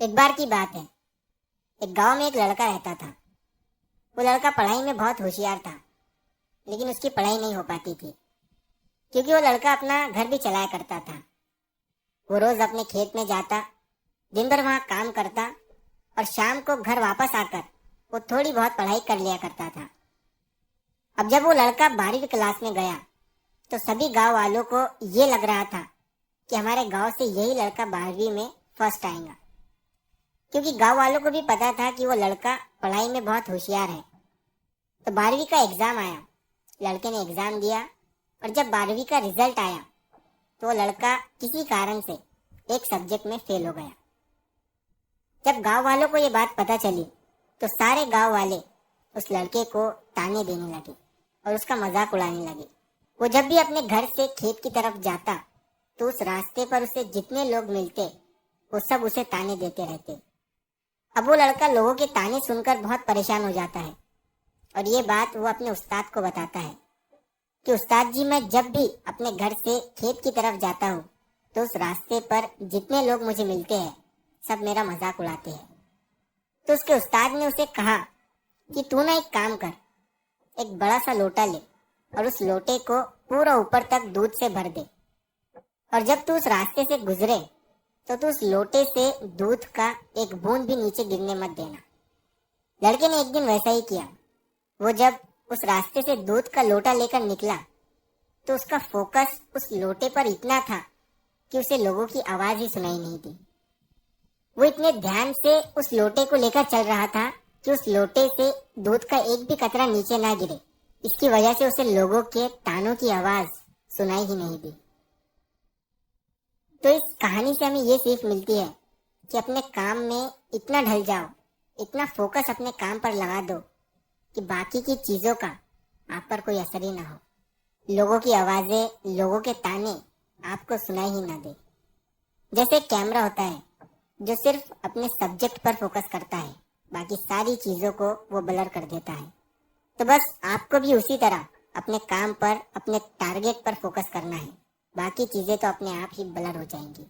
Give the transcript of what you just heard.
एक बार की बात है। एक गांव में एक लड़का रहता था। वो लड़का पढ़ाई में बहुत होशियार था, लेकिन उसकी पढ़ाई नहीं हो पाती थी क्योंकि वो लड़का अपना घर भी चलाया करता था। वो रोज अपने खेत में जाता, दिन भर वहां काम करता और शाम को घर वापस आकर वो थोड़ी बहुत पढ़ाई कर लिया करता था। अब जब वो लड़का 12वीं क्लास में गया तो सभी गांव वालों को ये लग रहा था कि हमारे गांव से यही लड़का 12वीं में फर्स्ट आएगा, क्योंकि गांव वालों को भी पता था कि वो लड़का पढ़ाई में बहुत होशियार है। तो 12वीं का एग्जाम आया, लड़के ने एग्जाम दिया और जब 12वीं का रिजल्ट आया तो वो लड़का किसी कारण से एक सब्जेक्ट में फेल हो गया। जब गांव वालों को ये बात पता चली तो सारे गांव वाले उस लड़के को ताने देने लगे और उसका मजाक उड़ाने लगे। वो जब भी अपने घर से खेत की तरफ जाता तो उस रास्ते पर उसे जितने लोग मिलते वो सब उसे ताने देते रहते। अब वो लड़का लोगों के ताने सुनकर बहुत परेशान हो जाता है और ये बात वो अपने उस्ताद को बताता है कि उस्ताद जी, मैं जब भी अपने घर से खेत की तरफ जाता हूँ तो उस रास्ते पर जितने लोग मुझे मिलते हैं सब मेरा मजाक उड़ाते हैं। तो उसके उस्ताद ने उसे कहा कि तू ना एक काम कर, एक बड़ा सा लोटा ले और उस लोटे को पूरा ऊपर तक दूध से भर दे और जब तू उस रास्ते से गुजरे तो तू उस लोटे से दूध का एक बूंद भी नीचे गिरने मत देना। लड़के ने एक दिन वैसा ही किया। वो जब उस रास्ते से दूध का लोटा लेकर निकला तो उसका फोकस उस लोटे पर इतना था कि उसे लोगों की आवाज ही सुनाई नहीं दी। वो इतने ध्यान से उस लोटे को लेकर चल रहा था कि उस लोटे से दूध का एक भी कतरा नीचे ना गिरे। इसकी वजह से उसे लोगों के तानों की आवाज सुनाई ही नहीं दी। तो इस कहानी से हमें ये सीख मिलती है कि अपने काम में इतना ढल जाओ, इतना फोकस अपने काम पर लगा दो कि बाकी की चीजों का आप पर कोई असर ही ना हो, लोगों की आवाजें, लोगों के ताने आपको सुनाई ही ना दे। जैसे एक कैमरा होता है जो सिर्फ अपने सब्जेक्ट पर फोकस करता है, बाकी सारी चीजों को वो ब्लर कर देता है। तो बस आपको भी उसी तरह अपने काम पर, अपने टारगेट पर फोकस करना है, बाकी चीजें तो अपने आप ही ब्लर हो जाएंगी।